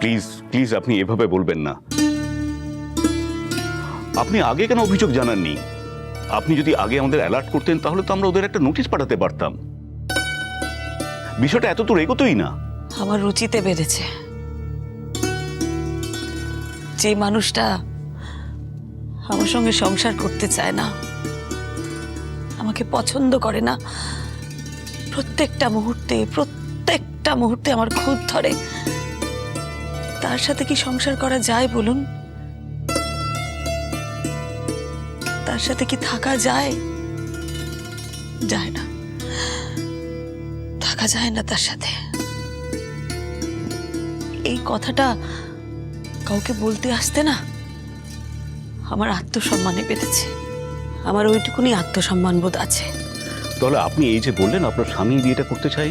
Please please আপনি এভাবে বলবেন না। আপনি আগে কেন অভিযোগ জানাননি? আপনি যদি আগে আমাদের অ্যালার্ট করতেন তাহলে তো আমরা ওদের একটা নোটিশ পাঠাতে পারতাম। বিষয়টা এত দূর এগোতোই না। আমার রুচিতে বেড়েছে। যে মানুষটা আমার সঙ্গে সংসার করতে চায় না, আমাকে পছন্দ করে না, প্রত্যেকটা মুহূর্তে আমার খুঁত ধরে, তার সাথে কি সংসার করা যায় বলুন? তার সাথে কি থাকা যায়? যায় না, থাকা যায় না তার সাথে। এই কথাটা কাউকে বলতে আসতে না আমার আত্মসম্মানে বেঁধেছে। আমার ওইটুকুনি আত্মসম্মান বোধ আছে। তাহলে আপনি এই যে বললেন আপনার স্বামী বিয়েটা করতে চাই,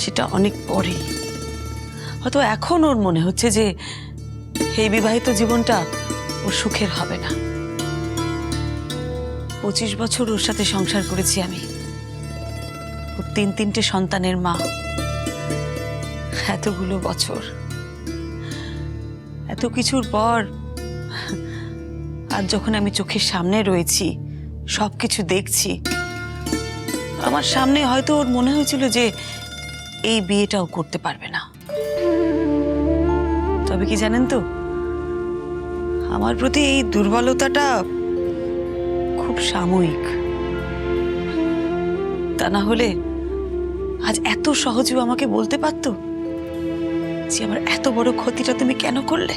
সেটা অনেক পরেই। হয়তো এখন ওর মনে হচ্ছে যে এই বিবাহিত জীবনটা ওর সুখের হবে না। 25 বছর ওর সাথে সংসার করেছি আমি। ওর 3-3টে সন্তানের মা। এতগুলো বছর, এত কিছুর পর আজ যখন আমি চোখের সামনে রয়েছি, সবকিছু দেখছি, আমার সামনে হয়তো ওর মনে হয়েছিল যে এই বিয়েটাও করতে পারবে না। তবে কি জানেন তো, আমার প্রতি এই দুর্বলতাটা খুব সাময়িক। তা না হলে আজ এত সহজেও আমাকে বলতে পারতো যে আমার এত বড় ক্ষতিটা তুমি কেন করলে।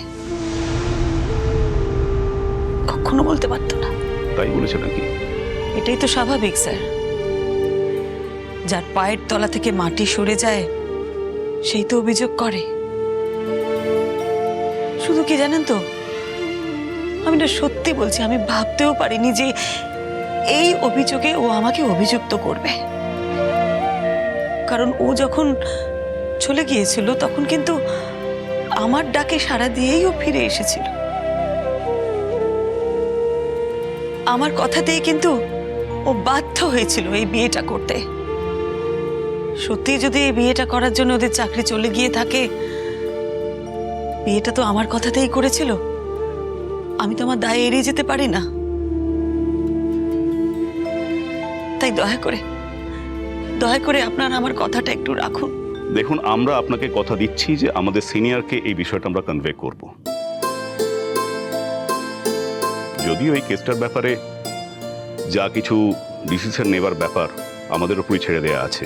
কখনো বলতে পারতো না। তাই বলেছে নাকি? এটাই তো স্বাভাবিক স্যার। যার পায়ের তলা থেকে মাটি সরে যায় সেই তো অভিযোগ করে। শুধু কি জানেন তো, আমি না সত্যি বলছি, আমি ভাবতেও পারিনি যে এই অভিযোগে ও আমাকে অভিযুক্ত করবে। কারণ ও যখন চলে গিয়েছিল তখন কিন্তু আমার ডাকে সাড়া দিয়েই ও ফিরে এসেছিল। আমার কথাতেই কিন্তু ও বাধ্য হয়েছিল এই বিয়েটা করতে। সত্যি যদি এই বিয়েটা করার জন্য ওদের চাকরি চলে গিয়ে থাকে, বিয়েটা তো আমার কথাতেই করেছিল। আমি তো আমার দায় এড়িয়ে যেতে পারি না। তাই দয়া করে আপনারা আমার কথাটা একটু রাখুন। দেখুন, আমরা আপনাকে কথা দিচ্ছি যে আমাদের সিনিয়রকে এই বিষয়টা আমরা কনভে করব। যদিও এই কেসটার ব্যাপারে যা কিছু ডিসিশন নেবার ব্যাপার আমাদের উপরই ছেড়ে দেয়া আছে।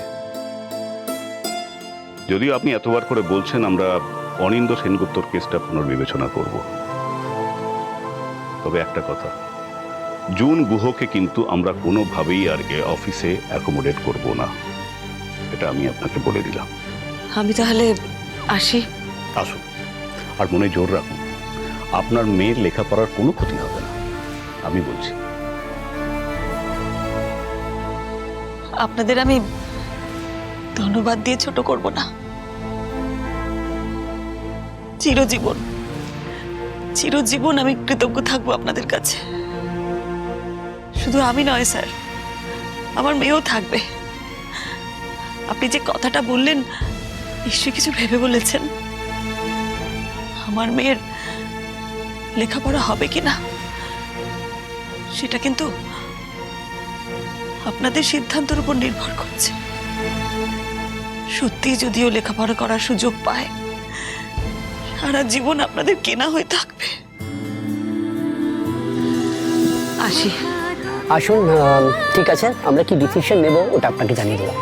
যদিও আপনি এতবার করে বলছেন আমরা অনিন্দ্য সেনগুপ্তর কেসটা পুনর্বিবেচনা করব, তবে একটা কথা, জুন গুহকে কিন্তু আমরা কোনোভাবেই আর অফিসে অ্যাকোমোডেট করব না, এটা আমি আপনাকে বলে দিলাম। আমি তাহলে আসি। আসুন, আর মনে জোর রাখুন, আপনার মেয়ের লেখাপড়ার কোনো ক্ষতি হবে না, আমি বলছি। আপনাদের আমি ধন্যবাদ দিয়ে ছোট করব না। চিরজীবন আমি কৃতজ্ঞ থাকবো আপনাদের কাছে। শুধু আমি নয় স্যার, আমার মেয়েও থাকবে। আপনি যে কথাটা বললেন নিশ্চয়ই কিছু ভেবে বলেছেন। আমার মেয়ের লেখাপড়া হবে কিনা সেটা কিন্তু আপনাদের সিদ্ধান্তের উপর নির্ভর করছে। সত্যি যদিও লেখাপড়া করার সুযোগ পায়, সারা জীবন আপনাদের কেনা হয়ে থাকবে। আসি। আসুন, ঠিক আছে, আমরা কি ডিসিশন নেব ওটা আপনাকে জানিয়ে দেবো।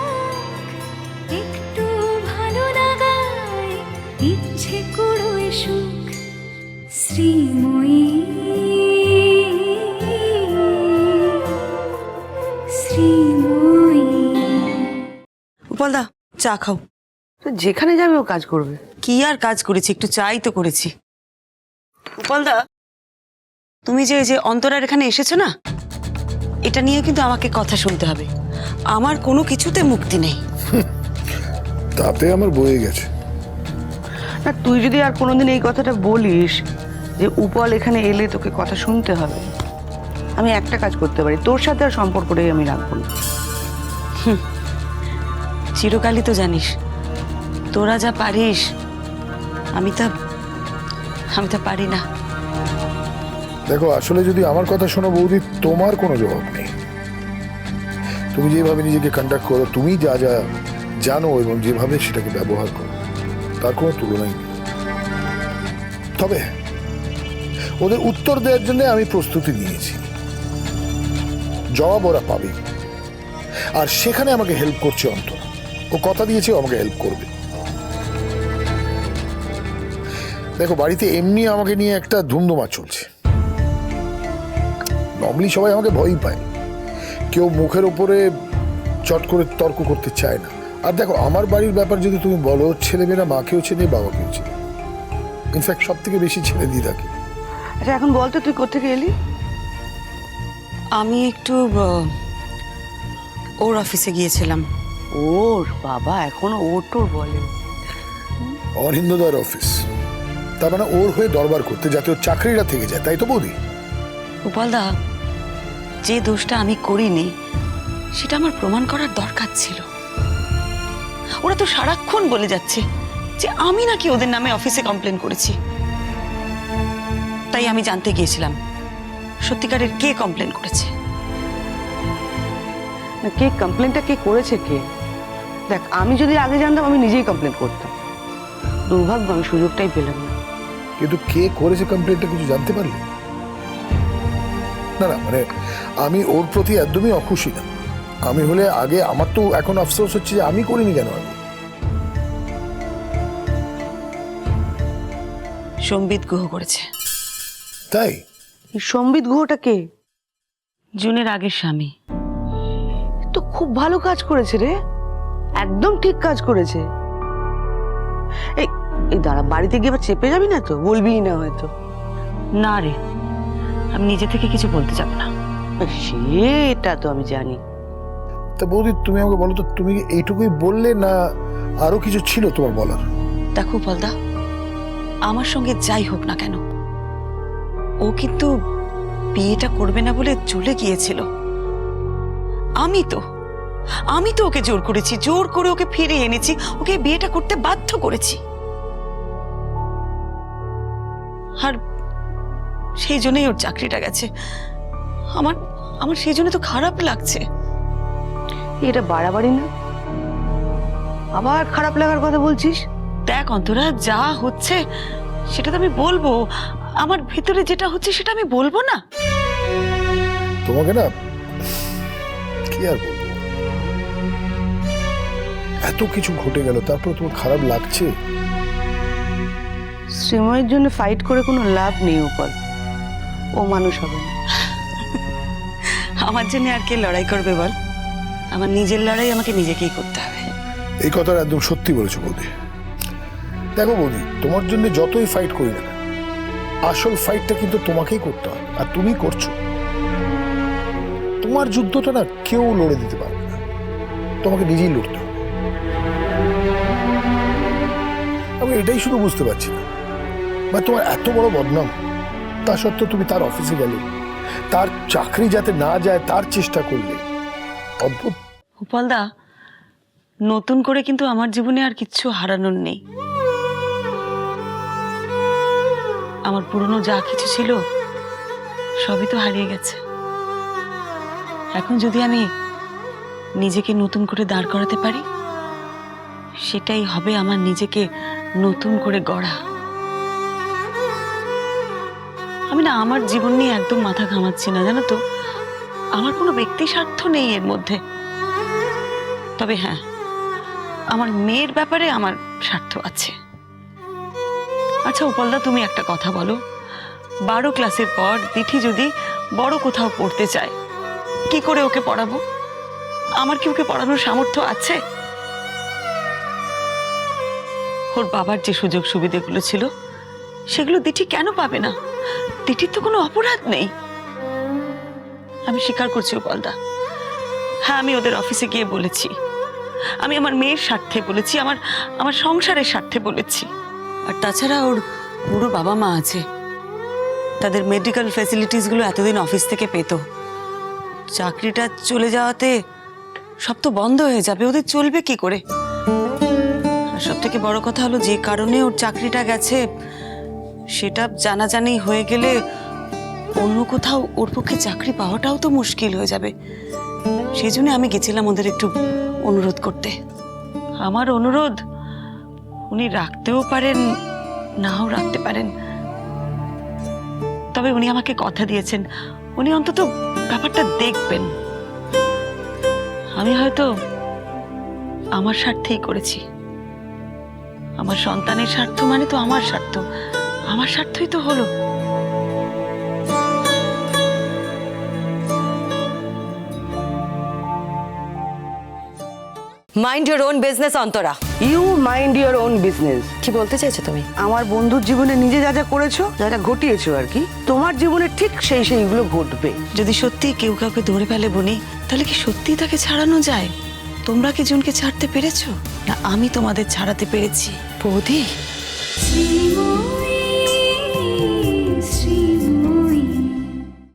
একটু ভালো লাগায় ইচ্ছে করো সুখ শ্রীময়ী শ্রীময়ী। উপলদা, চা খাও। যেখানে যাবে ও কাজ করবে। কি আর কাজ করেছি, একটু চাই তো করেছি। উপলদা, তুমি যে অন্তরার এখানে এসেছো না, এটা নিয়ে কিন্তু আমাকে কথা শুনতে হবে। আমার কোনো কিছুতে মুক্তি নেই। তাতে আমার বয়ে গেছে। না, তুই যদি আর কোনোদিন এই কথাটা বলিস যে উপল এখানে এলে তোকে কথা শুনতে হবে, আমি একটা কাজ করতে পারি, তোর সাথে আর সম্পর্কটাই আমি রাখবো না। চিরকালই তো জানিস তোরা যা পারিস আমি তা পারি না। দেখো, আসলে যদি আমার কথা শোনো বৌদি, তোমার কোনো জবাব নেই। তুমি যেভাবে নিজেকে কন্ডাক্ট করো, তুমি যা যা জানো এবং যেভাবে সেটাকে ব্যবহার করো, তার কোনো তুলনাই নেই। তবে ওদের উত্তর দেওয়ার জন্য আমি প্রস্তুতি নিয়েছি, জবাব ওরা পাবে। আর সেখানে আমাকে হেল্প করছে অন্তরা। ও কথা দিয়েছে ও আমাকে হেল্প করবে। দেখো, বাড়িতে এমনি আমাকে নিয়ে একটা ধুমধুমা চলছে। নর্মালি সবাই আমাকে ভয়ই পায়, কেউ মুখের উপরে চট করে তর্ক করতে চায় না। আর দেখো, আমার বাড়ির ব্যাপার যদি তুমি বলো, ছেলেমেয়েরা মাকেও চেনে, বাবাকেও চেনে। ইনফ্যাক্ট সব থেকে বেশি ছেলে দিয়ে থাকে। আচ্ছা, এখন বলতো তুই কোথেকে এলি? আমি একটু ওর অফিসে গিয়েছিলাম। ওর বাবা এখনো ওর টোর বলে? অরিন্দদার অফিস, তার মানে ওর হয়ে দরবার করতে, যাতে ওর চাকরিটা থেকে যায়, তাই তো বৌদি? গোপালদা, যে দোষটা আমি করিনি সেটা আমার প্রমাণ করার দরকার ছিল। ওরা তো সারাক্ষণ বলে যাচ্ছে যে আমি নাকি ওদের নামে অফিসে কমপ্লেন করেছি। তাই আমি জানতে গিয়েছিলাম সত্যিকারের কে কমপ্লেন করেছে। না, কে কমপ্লেনটা কে করেছে কে? দেখ, আমি যদি আগে জানতাম আমি নিজেই কমপ্লেন করতাম। দুর্ভাগ্য, আমি সুযোগটাই পেলাম না। কিন্তু কে করেছে কমপ্লেনটা কিছু জানতে পারলে? না না, মানে আমি ওর প্রতি একদমই অখুশি না। আমি হলে আগে, আমার তো এখন আফসোস হচ্ছে যে আমি করিনি কেন আগে। সম্বিত গুহ করেছে। তাই? এই সম্বিত গুহটা কে? জুনের আগের স্বামী। তো খুব ভালো কাজ করেছে রে, একদম ঠিক কাজ করেছে। এই এই দাঁড়া, বাড়িতে গিয়ে আবার চেপে যাবি না তো? বলবি না হয়তো? না রে, আমি নিজে থেকে কিছু বলতে যাব না। সেটা তো আমি জানি। তা বৌদি, তুমি আমাকে বলো তো, তুমি কি এইটুকুই বললে না আরো কিছু ছিল তোমার বলার? দেখো বলদা, আমার সঙ্গে যাই হোক না কেন, ও কিন্তু বিয়েটা করবে না বলে চলে গিয়েছিল। আমি তো ওকে জোর করেছি, জোর করে ওকে ফিরিয়ে এনেছি, ওকে বিয়েটা করতে বাধ্য করেছি। আর সেই জন্যই ওর চাকরিটা গেছে। আমার সেই জন্য তো খারাপ লাগছে। এটা বাড়াবাড়ি না? আবার খারাপ লাগার কথা বলছিস? দেখ অন্তরা, যা হচ্ছে সেটা তো আমি বলবো। আমার ভিতরে যেটা হচ্ছে সেটা আমি বলবো না? তোমাকে না, কি আর বলবো, এত কিছু ঘটে গেল, তারপর তোমার খারাপ লাগছে? শ্রীময়ের জন্য ফাইট করে কোনো লাভ নেই উপল। ও মানুষ হবে না। আমার জন্য আর কে লড়াই করবে বল? আমার নিজের লড়াই আমাকে নিজেকেই করতে হবে। এই কথাটা একদম সত্যি বলেছো বৌদি। দেখো বৌদি, তোমার জন্য যতই ফাইট করি না, আসল ফাইটটা কিন্তু তোমাকেই করতে হবে, আর তুমি করছো। তোমার যুদ্ধটা না কেউ লড়ে দিতে পারবে না, তোমাকে নিজেই লড়তে হবে। আমি এটাই শুধু বুঝতে পারছি না, মানে তোমার এত বড় বদনাম, তা সত্ত্বেও তুমি তার অফিসে গেলে, তার চাকরি যাতে না যায় তার চেষ্টা করলে। অদ্ভুত। গোপালদা, নতুন করে কিন্তু আমার জীবনে আর কিচ্ছু হারানোর নেই। আমার পুরনো যা কিছু ছিল সবই তো হারিয়ে গেছে। এখন যদি আমি নিজেকে নতুন করে দাঁড় করাতে পারি, সেটাই হবে আমার নিজেকে নতুন করে গড়া। আমি না আমার জীবন নিয়ে একদম মাথা ঘামাচ্ছি না, জানো তো। আমার কোনো ব্যক্তি স্বার্থ নেই এর মধ্যে। তবে হ্যাঁ, আমার মেয়ের ব্যাপারে আমার স্বার্থ আছে। আচ্ছা উপলদা, তুমি একটা কথা বলো, 12 ক্লাসের পর দিঠি যদি বড় কোথাও পড়তে চায়, কি করে ওকে পড়াবো? আমার কি ওকে পড়ানোর সামর্থ্য আছে? ওর বাবার যে সুযোগ সুবিধাগুলো ছিল সেগুলো দিঠি কেন পাবে না? দিঠির তো কোনো অপরাধ নেই। আমি স্বীকার করছি উপলদা, হ্যাঁ আমি ওদের অফিসে গিয়ে বলেছি, আমি আমার মেয়ের স্বার্থে বলেছি, আমার সংসারের স্বার্থে বলেছি। আর তাছাড়া ওর বুড়ো বাবা মা আছে, তাদের মেডিকেল ফ্যাসিলিটিসগুলো এতদিন অফিস থেকে পেত। চাকরিটা চলে যাওয়াতে সব তো বন্ধ হয়ে যাবে, ওদের চলবে কি করে? আর সব থেকে বড় কথা হলো, যে কারণে ওর চাকরিটা গেছে সেটা জানাজানি হয়ে গেলে অন্য কোথাও ওর পক্ষে চাকরি পাওয়াটাও তো মুশকিল হয়ে যাবে। সেই জন্য আমি গেছিলাম ওদের একটু অনুরোধ করতে। আমার অনুরোধ উনি রাখতেও পারেন, নাও রাখতে পারেন, তবে উনি আমাকে কথা দিয়েছেন উনি অন্তত ব্যাপারটা দেখবেন। আমি হয়তো আমার স্বার্থেই করেছি। আমার সন্তানের স্বার্থ মানে তো আমার স্বার্থ, আমার স্বার্থই তো হলো। Mind your own business Antara. You mind your own business. কি বলতে চাইছো তুমি? আমার বন্ধুর জীবনে নিজে যা যা করেছো, যা যা ঘটিয়েছো আর কি, তোমার জীবনে ঠিক সেইগুলো ঘটবে। যদি সত্যি কেউ কাউকে ধরে ফেলে বনি, তাহলে কি সত্যি তাকে ছাড়ানো যায়? তোমরা কি জনকে ছাড়তে পেরেছো, না আমি তোমাদের ছাড়াতে পেরেছি? বৌদি, শ্রী